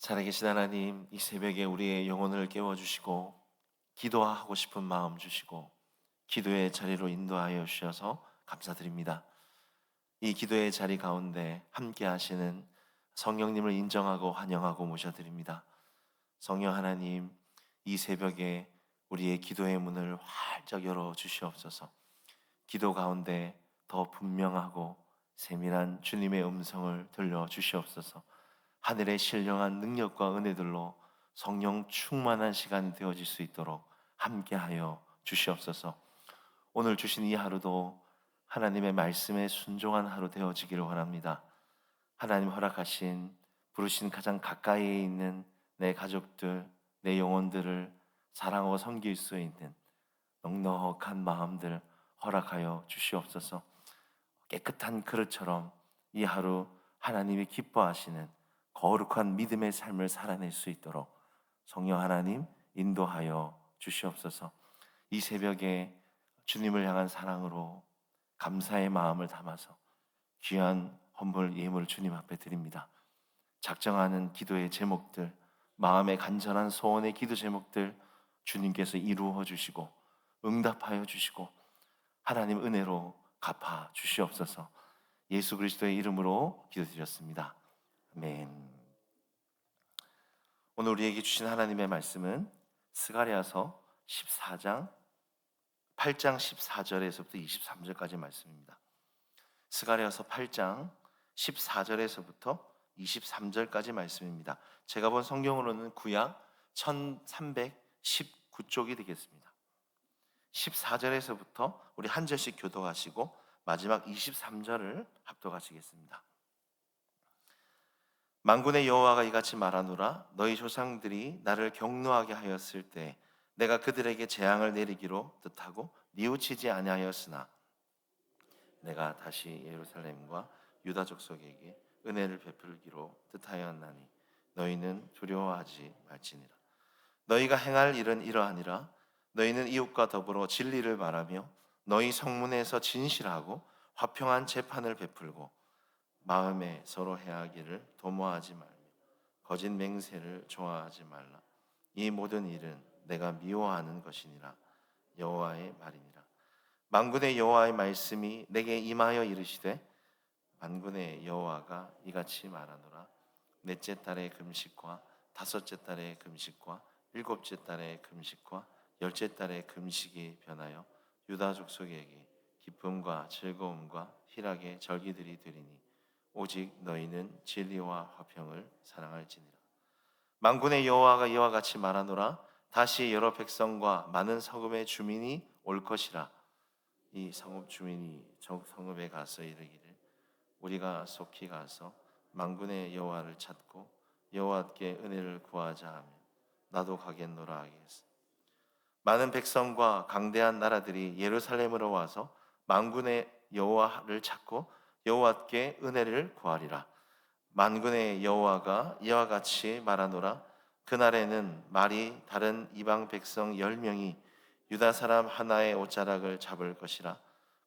살아계신 하나님, 이 새벽에 우리의 영혼을 깨워주시고 기도하고 싶은 마음 주시고 기도의 자리로 인도하여 주셔서 감사드립니다. 이 기도의 자리 가운데 함께 하시는 성령님을 인정하고 환영하고 모셔드립니다. 성령 하나님, 이 새벽에 우리의 기도의 문을 활짝 열어 주시옵소서. 기도 가운데 더 분명하고 세밀한 주님의 음성을 들려 주시옵소서. 하늘의 신령한 능력과 은혜들로 성령 충만한 시간이 되어질 수 있도록 함께하여 주시옵소서. 오늘 주신 이 하루도 하나님의 말씀에 순종한 하루 되어지기를 원합니다. 하나님 허락하신 부르신 가장 가까이에 있는 내 가족들, 내 영혼들을 사랑하고 섬길 수 있는 넉넉한 마음들 허락하여 주시옵소서. 깨끗한 그릇처럼 이 하루 하나님이 기뻐하시는 거룩한 믿음의 삶을 살아낼 수 있도록 성령 하나님 인도하여 주시옵소서. 이 새벽에 주님을 향한 사랑으로 감사의 마음을 담아서 귀한 헌물 예물 주님 앞에 드립니다. 작정하는 기도의 제목들, 마음의 간절한 소원의 기도 제목들 주님께서 이루어 주시고 응답하여 주시고 하나님 은혜로 갚아 주시옵소서. 예수 그리스도의 이름으로 기도드렸습니다. 아멘. 오늘 우리에게 주신 하나님의 말씀은 스가랴서 14장 8장 14절에서부터 23절까지 말씀입니다. 스가랴서 8장 14절에서부터 23절까지 말씀입니다. 제가 본 성경으로는 구약 1319쪽이 되겠습니다. 14절에서부터 우리 한 절씩 교독하시고 마지막 23절을 합독하시겠습니다. 만군의 여호와가 이같이 말하노라. 너희 조상들이 나를 경노하게 하였을 때 내가 그들에게 재앙을 내리기로 뜻하고 뉘우치지 아니하였으나 내가 다시 예루살렘과 유다 족속에게 은혜를 베풀기로 뜻하였나니 너희는 두려워하지 말지니라. 너희가 행할 일은 이러하니라. 너희는 이웃과 더불어 진리를 말하며 너희 성문에서 진실하고 화평한 재판을 베풀고 마음에 서로 해하기를 도모하지 말며 거짓 맹세를 좋아하지 말라. 이 모든 일은 내가 미워하는 것이니라. 여호와의 말이니라. 만군의 여호와의 말씀이 내게 임하여 이르시되 만군의 여호와가 이같이 말하노라. 넷째 달의 금식과 다섯째 달의 금식과 일곱째 달의 금식과 열째 달의 금식이 변하여 유다 족속에게 기쁨과 즐거움과 희락의 절기들이 되리니 오직 너희는 진리와 화평을 사랑할지니라. 만군의 여호와가 이와 같이 말하노라. 다시 여러 백성과 많은 성읍의 주민이 올 것이라. 이 성읍 주민이 성읍에 가서 이르기를 우리가 속히 가서 만군의 여호와를 찾고 여호와께 은혜를 구하자 하며 나도 가겠노라 하겠어. 많은 백성과 강대한 나라들이 예루살렘으로 와서 만군의 여호와를 찾고 여호와께 은혜를 구하리라. 만군의 여호와가 이와 같이 말하노라. 그날에는 말이 다른 이방 백성 10명이 유다 사람 하나의 옷자락을 잡을 것이라.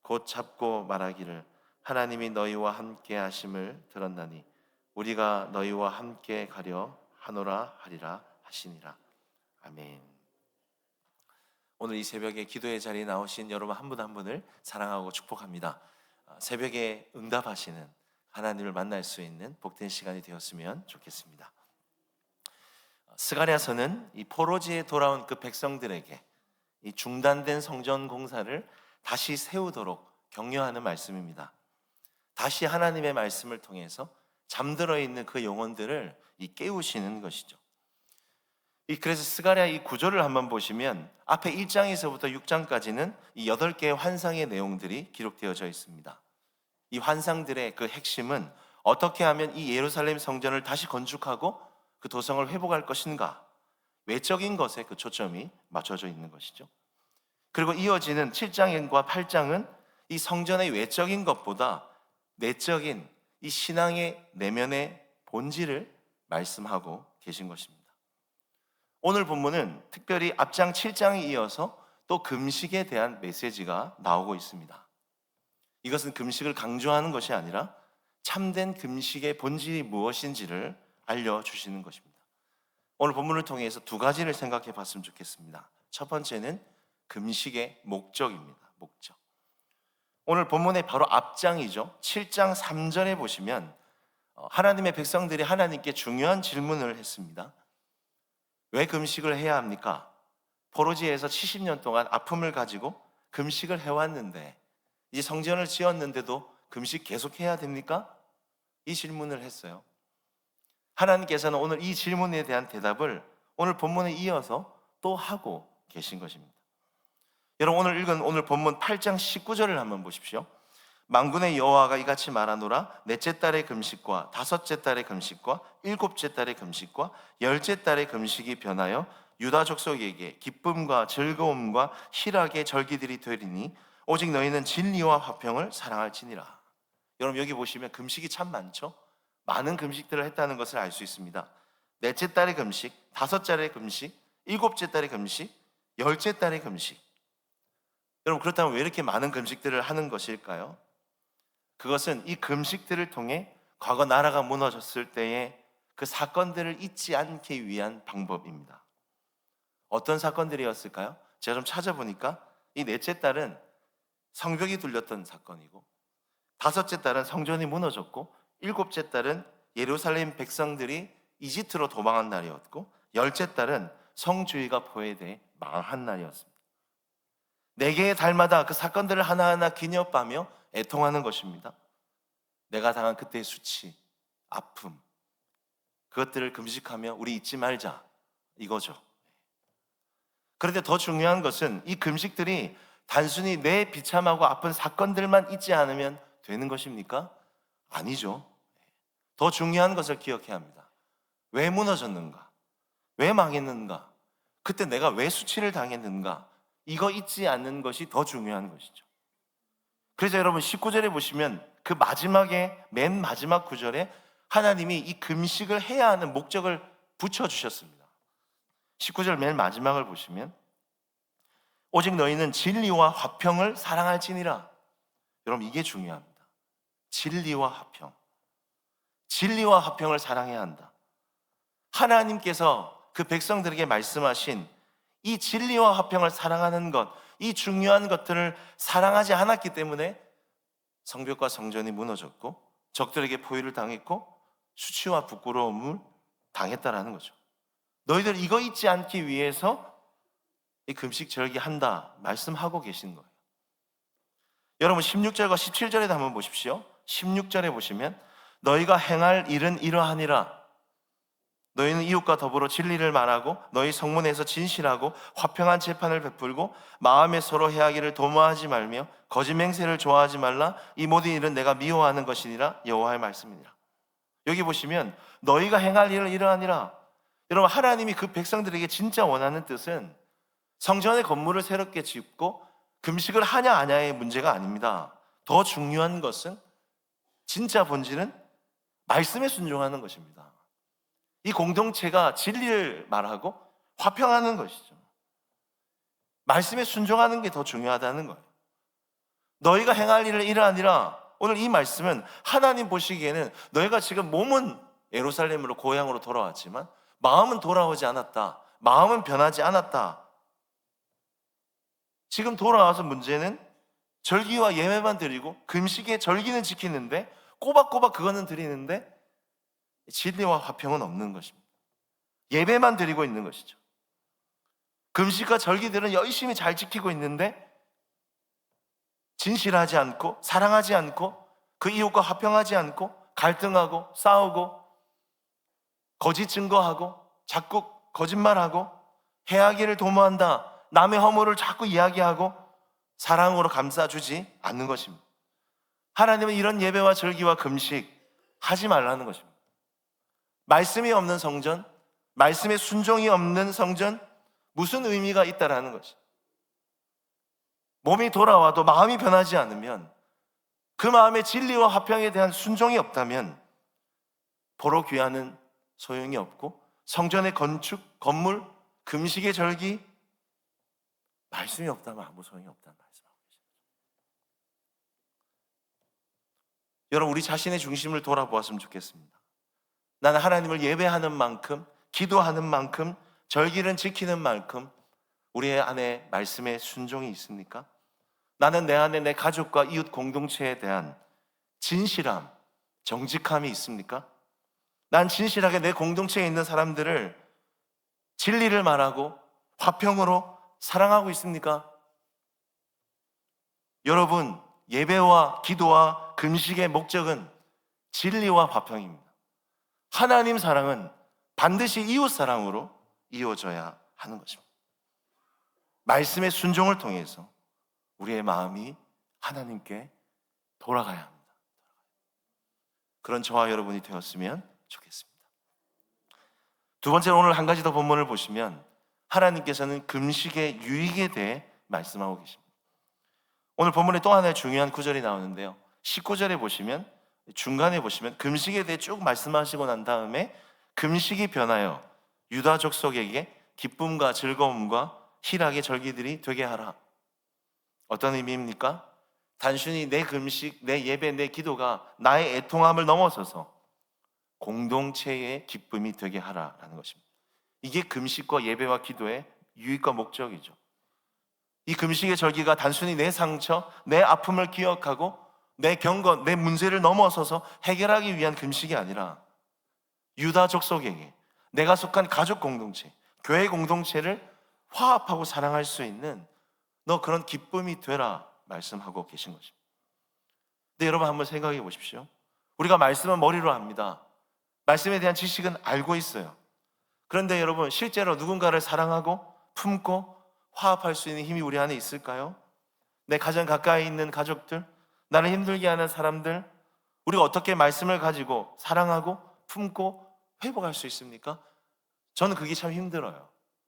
곧 잡고 말하기를 하나님이 너희와 함께 하심을 들었나니 우리가 너희와 함께 가려 하노라 하리라 하시니라. 아멘. 오늘 이 새벽에 기도의 자리에 나오신 여러분 한 분 한 분을 사랑하고 축복합니다. 새벽에 응답하시는 하나님을 만날 수 있는 복된 시간이 되었으면 좋겠습니다. 스가랴서는 이 포로지에 돌아온 그 백성들에게 이 중단된 성전 공사를 다시 세우도록 격려하는 말씀입니다. 다시 하나님의 말씀을 통해서 잠들어 있는 그 영혼들을 깨우시는 것이죠. 그래서 스가랴 이 구절을 한번 보시면 앞에 1장에서부터 6장까지는 이 8개의 환상의 내용들이 기록되어져 있습니다. 이 환상들의 그 핵심은 어떻게 하면 이 예루살렘 성전을 다시 건축하고 그 도성을 회복할 것인가, 외적인 것에 그 초점이 맞춰져 있는 것이죠. 그리고 이어지는 7장과 8장은 이 성전의 외적인 것보다 내적인 이 신앙의 내면의 본질을 말씀하고 계신 것입니다. 오늘 본문은 특별히 앞장 7장에 이어서 또 금식에 대한 메시지가 나오고 있습니다. 이것은 금식을 강조하는 것이 아니라 참된 금식의 본질이 무엇인지를 알려주시는 것입니다. 오늘 본문을 통해서 두 가지를 생각해 봤으면 좋겠습니다. 첫 번째는 금식의 목적입니다. 목적. 오늘 본문의 바로 앞장이죠. 7장 3절에 보시면 하나님의 백성들이 하나님께 중요한 질문을 했습니다. 왜 금식을 해야 합니까? 포로지에서 70년 동안 아픔을 가지고 금식을 해왔는데 이제 성전을 지었는데도 금식 계속해야 됩니까? 이 질문을 했어요. 하나님께서는 오늘 이 질문에 대한 대답을 오늘 본문에 이어서 또 하고 계신 것입니다. 여러분, 오늘 읽은 오늘 본문 8장 19절을 한번 보십시오. 만군의 여호와가 이같이 말하노라. 넷째 달의 금식과 다섯째 달의 금식과 일곱째 달의 금식과 열째 달의 금식이 변하여 유다 족속에게 기쁨과 즐거움과 희락의 절기들이 되리니 오직 너희는 진리와 화평을 사랑할지니라. 여러분, 여기 보시면 금식이 참 많죠. 많은 금식들을 했다는 것을 알 수 있습니다. 넷째 달의 금식, 다섯째 달의 금식, 일곱째 달의 금식, 열째 달의 금식. 여러분, 그렇다면 왜 이렇게 많은 금식들을 하는 것일까요? 그것은 이 금식들을 통해 과거 나라가 무너졌을 때의 그 사건들을 잊지 않기 위한 방법입니다. 어떤 사건들이었을까요? 제가 좀 찾아보니까 이 넷째 달은 성벽이 둘렸던 사건이고, 다섯째 달은 성전이 무너졌고, 일곱째 달은 예루살렘 백성들이 이집트로 도망한 날이었고, 열째 달은 성주의가 포위돼 망한 날이었습니다. 네 개의 달마다 그 사건들을 하나하나 기념하며 애통하는 것입니다. 내가 당한 그때의 수치, 아픔, 그것들을 금식하며 우리 잊지 말자, 이거죠. 그런데 더 중요한 것은 이 금식들이 단순히 내 비참하고 아픈 사건들만 잊지 않으면 되는 것입니까? 아니죠. 더 중요한 것을 기억해야 합니다. 왜 무너졌는가? 왜 망했는가? 그때 내가 왜 수치를 당했는가? 이거 잊지 않는 것이 더 중요한 것이죠. 그래서 여러분 19절에 보시면 그 마지막에, 맨 마지막 구절에 하나님이 이 금식을 해야 하는 목적을 붙여주셨습니다. 19절 맨 마지막을 보시면 오직 너희는 진리와 화평을 사랑할지니라. 여러분, 이게 중요합니다. 진리와 화평. 진리와 화평을 사랑해야 한다. 하나님께서 그 백성들에게 말씀하신 이 진리와 화평을 사랑하는 것, 이 중요한 것들을 사랑하지 않았기 때문에 성벽과 성전이 무너졌고 적들에게 포위를 당했고 수치와 부끄러움을 당했다라는 거죠. 너희들 이거 잊지 않기 위해서 이 금식 절기한다 말씀하고 계신 거예요. 여러분 16절과 17절에도 한번 보십시오. 16절에 보시면 너희가 행할 일은 이러하니라. 너희는 이웃과 더불어 진리를 말하고 너희 성문에서 진실하고 화평한 재판을 베풀고 마음에 서로 해하기를 도모하지 말며 거짓 맹세를 좋아하지 말라. 이 모든 일은 내가 미워하는 것이니라. 여호와의 말씀이니라. 여기 보시면 너희가 행할 일은 이러하니라. 여러분, 하나님이 그 백성들에게 진짜 원하는 뜻은 성전의 건물을 새롭게 짓고 금식을 하냐 안 하냐의 문제가 아닙니다. 더 중요한 것은 진짜 본질은 말씀에 순종하는 것입니다. 이 공동체가 진리를 말하고 화평하는 것이죠. 말씀에 순종하는 게 더 중요하다는 거예요. 너희가 행할 일을 이러하니라. 오늘 이 말씀은 하나님 보시기에는 너희가 지금 몸은 예루살렘으로 고향으로 돌아왔지만 마음은 돌아오지 않았다. 마음은 변하지 않았다. 지금 돌아와서 문제는 절기와 예배만 드리고 금식의 절기는 지키는데 꼬박꼬박 그거는 드리는데 진리와 화평은 없는 것입니다. 예배만 드리고 있는 것이죠. 금식과 절기들은 열심히 잘 지키고 있는데 진실하지 않고 사랑하지 않고 그 이웃과 화평하지 않고 갈등하고 싸우고 거짓 증거하고 자꾸 거짓말하고 해하기를 도모한다. 남의 허물을 자꾸 이야기하고 사랑으로 감싸주지 않는 것입니다. 하나님은 이런 예배와 절기와 금식 하지 말라는 것입니다. 말씀이 없는 성전, 말씀의 순종이 없는 성전, 무슨 의미가 있다라는 것이. 몸이 돌아와도 마음이 변하지 않으면, 그 마음의 진리와 화평에 대한 순종이 없다면 보러 귀하는 소용이 없고 성전의 건축, 건물, 금식의 절기, 말씀이 없다면 아무 소용이 없다는 말씀하고 계십니다. 여러분, 우리 자신의 중심을 돌아보았으면 좋겠습니다. 나는 하나님을 예배하는 만큼 기도하는 만큼, 절기를 지키는 만큼 우리의 안에 말씀의 순종이 있습니까? 나는 내 안에 내 가족과 이웃 공동체에 대한 진실함, 정직함이 있습니까? 난 진실하게 내 공동체에 있는 사람들을 진리를 말하고 화평으로 사랑하고 있습니까? 여러분, 예배와 기도와 금식의 목적은 진리와 화평입니다. 하나님 사랑은 반드시 이웃 사랑으로 이루어져야 하는 것입니다. 말씀의 순종을 통해서 우리의 마음이 하나님께 돌아가야 합니다. 그런 저와 여러분이 되었으면 좋겠습니다. 두 번째로 오늘 한 가지 더 본문을 보시면 하나님께서는 금식의 유익에 대해 말씀하고 계십니다. 오늘 본문에 또 하나의 중요한 구절이 나오는데요, 19절에 보시면, 중간에 보시면 금식에 대해 쭉 말씀하시고 난 다음에 금식이 변하여 유다 족속에게 기쁨과 즐거움과 희락의 절기들이 되게 하라. 어떤 의미입니까? 단순히 내 금식, 내 예배, 내 기도가 나의 애통함을 넘어서서 공동체의 기쁨이 되게 하라라는 것입니다. 이게 금식과 예배와 기도의 유익과 목적이죠. 이 금식의 절기가 단순히 내 상처, 내 아픔을 기억하고 내 경건, 내 문제를 넘어서서 해결하기 위한 금식이 아니라 유다 족속에게, 내가 속한 가족 공동체, 교회 공동체를 화합하고 사랑할 수 있는 너 그런 기쁨이 되라 말씀하고 계신 것입니다. 근데 여러분 한번 생각해 보십시오. 우리가 말씀은 머리로 합니다. 말씀에 대한 지식은 알고 있어요. 그런데 여러분, 실제로 누군가를 사랑하고 품고 화합할 수 있는 힘이 우리 안에 있을까요? 내 가장 가까이 있는 가족들, 나를 힘들게 하는 사람들, 우리가 어떻게 말씀을 가지고 사랑하고 품고 회복할 수 있습니까? 저는 그게 참 힘들어요.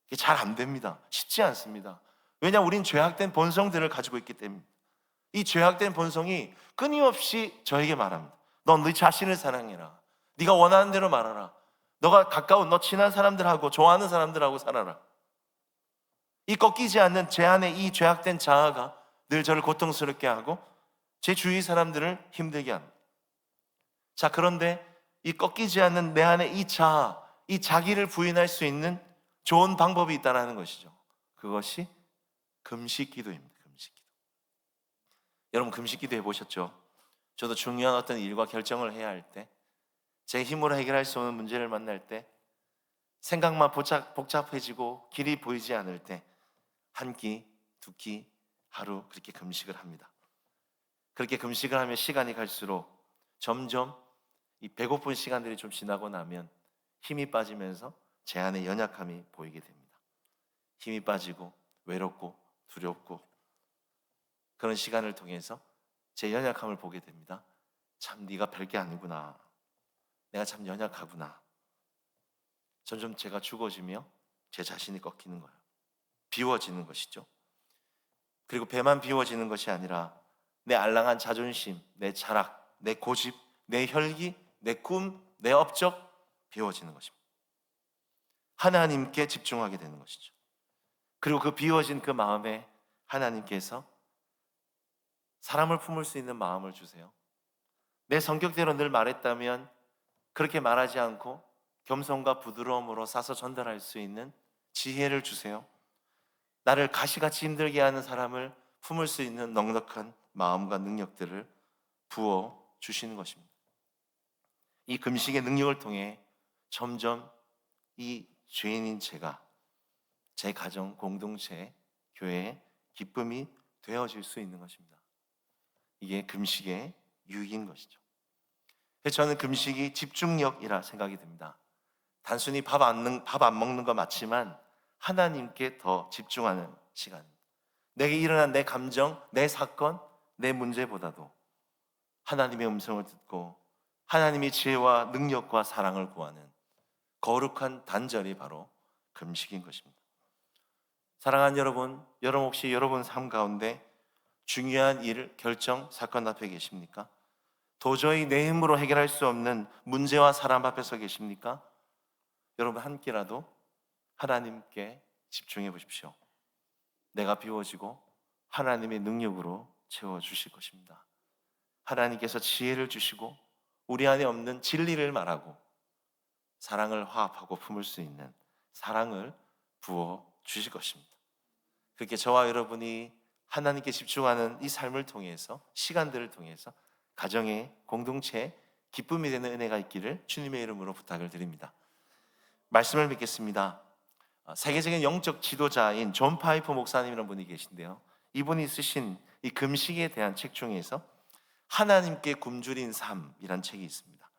그게 잘 안 됩니다. 쉽지 않습니다. 왜냐하면 우린 죄악된 본성들을 가지고 있기 때문에. 이 죄악된 본성이 끊임없이 저에게 말합니다. 넌 네 자신을 사랑해라. 네가 원하는 대로 말하라. 너가 가까운, 너 친한 사람들하고 좋아하는 사람들하고 살아라. 이 꺾이지 않는 제 안에 이 죄악된 자아가 늘 저를 고통스럽게 하고 제 주위 사람들을 힘들게 합니다. 자, 그런데 이 꺾이지 않는 내 안에 이 자아, 이 자기를 부인할 수 있는 좋은 방법이 있다는 것이죠. 그것이 금식기도입니다. 금식기도. 여러분, 금식기도 해보셨죠? 저도 중요한 어떤 일과 결정을 해야 할 때, 제 힘으로 해결할 수 없는 문제를 만날 때, 생각만 복잡해지고 길이 보이지 않을 때 한 끼, 두 끼, 하루 그렇게 금식을 합니다. 그렇게 금식을 하면 시간이 갈수록 점점 이 배고픈 시간들이 좀 지나고 나면 힘이 빠지면서 제 안에 연약함이 보이게 됩니다. 힘이 빠지고 외롭고 두렵고 그런 시간을 통해서 제 연약함을 보게 됩니다. 참 네가 별게 아니구나. 내가 참 연약하구나. 점점 제가 죽어지며 제 자신이 꺾이는 거예요. 비워지는 것이죠. 그리고 배만 비워지는 것이 아니라 내 알랑한 자존심, 내 자락, 내 고집, 내 혈기, 내 꿈, 내 업적 비워지는 것입니다. 하나님께 집중하게 되는 것이죠. 그리고 그 비워진 그 마음에 하나님께서 사람을 품을 수 있는 마음을 주세요. 내 성격대로 늘 말했다면 그렇게 말하지 않고 겸손과 부드러움으로 싸서 전달할 수 있는 지혜를 주세요. 나를 가시같이 힘들게 하는 사람을 품을 수 있는 넉넉한 마음과 능력들을 부어 주시는 것입니다. 이 금식의 능력을 통해 점점 이 죄인인 제가 제 가정, 공동체, 교회의 기쁨이 되어질 수 있는 것입니다. 이게 금식의 유익인 것이죠. 그래서 저는 금식이 집중력이라 생각이 듭니다. 단순히 밥 안 먹는 거 맞지만 하나님께 더 집중하는 시간입니다. 내게 일어난 내 감정, 내 사건, 내 문제보다도 하나님의 음성을 듣고 하나님의 지혜와 능력과 사랑을 구하는 거룩한 단절이 바로 금식인 것입니다. 사랑하는 여러분, 여러분 혹시 여러분 삶 가운데 중요한 일, 결정, 사건 앞에 계십니까? 도저히 내 힘으로 해결할 수 없는 문제와 사람 앞에 서 계십니까? 여러분 한 끼라도 하나님께 집중해 보십시오. 내가 비워지고 하나님의 능력으로 채워주실 것입니다. 하나님께서 지혜를 주시고 우리 안에 없는 진리를 말하고 사랑을 화합하고 품을 수 있는 사랑을 부어 주실 것입니다. 그렇게 저와 여러분이 하나님께 집중하는 이 삶을 통해서, 시간들을 통해서 가정의 공동체에 기쁨이 되는 은혜가 있기를 주님의 이름으로 부탁을 드립니다. 말씀을 믿겠습니다. 세계적인 영적 지도자인 존 파이퍼 목사님이라는 분이 계신데요, 이분이 쓰신 이 금식에 대한 책 중에서 하나님께 굶주린 삶이란 책이 있습니다.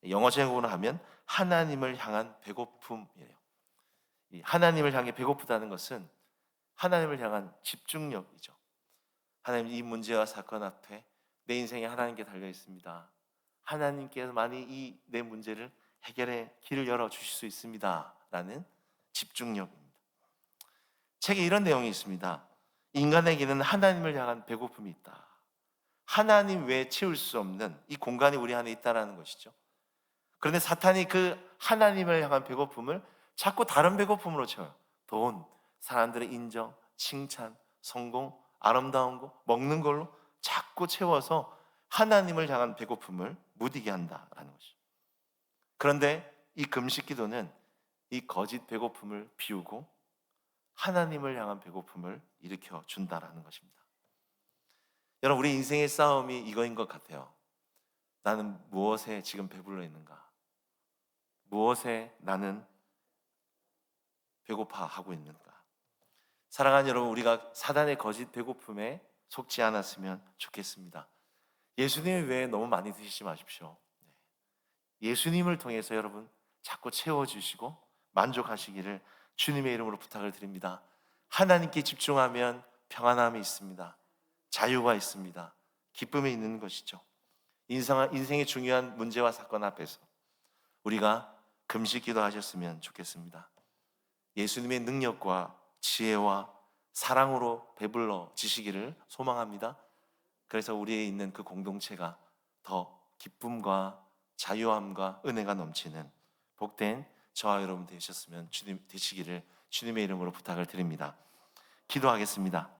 영어 제목으로 하면 하나님을 향한 배고픔이에요. 이 하나님을 향해 배고프다는 것은 하나님을 향한 집중력이죠. 하나님, 이 문제와 사건 앞에 내 인생에 하나님께 달려 있습니다. 하나님께서만이 이 내 문제를 해결해 길을 열어 주실 수 있습니다 라는 집중력입니다. 책에 이런 내용이 있습니다. 인간에게는 하나님을 향한 배고픔이 있다. 하나님 외에 채울 수 없는 이 공간이 우리 안에 있다는 것이죠. 그런데 사탄이 그 하나님을 향한 배고픔을 자꾸 다른 배고픔으로 채워요. 돈, 사람들의 인정, 칭찬, 성공, 아름다운 거, 먹는 걸로 자꾸 채워서 하나님을 향한 배고픔을 무디게 한다라는 것이죠. 그런데 이 금식 기도는 이 거짓 배고픔을 비우고 하나님을 향한 배고픔을 일으켜 준다라는 것입니다. 여러분, 우리 인생의 싸움이 이거인 것 같아요. 나는 무엇에 지금 배불러 있는가? 무엇에 나는 배고파하고 있는가? 사랑하는 여러분, 우리가 사단의 거짓 배고픔에 속지 않았으면 좋겠습니다. 예수님 외에 너무 많이 드시지 마십시오. 예수님을 통해서 여러분 자꾸 채워주시고 만족하시기를 주님의 이름으로 부탁을 드립니다. 하나님께 집중하면 평안함이 있습니다. 자유가 있습니다. 기쁨이 있는 것이죠. 인생의 중요한 문제와 사건 앞에서 우리가 금식 기도하셨으면 좋겠습니다. 예수님의 능력과 지혜와 사랑으로 배불러 지시기를 소망합니다. 그래서 우리에 있는 그 공동체가 더 기쁨과 자유함과 은혜가 넘치는 복된 저와 여러분 되셨으면 되시기를 주님의 이름으로 부탁을 드립니다. 기도하겠습니다.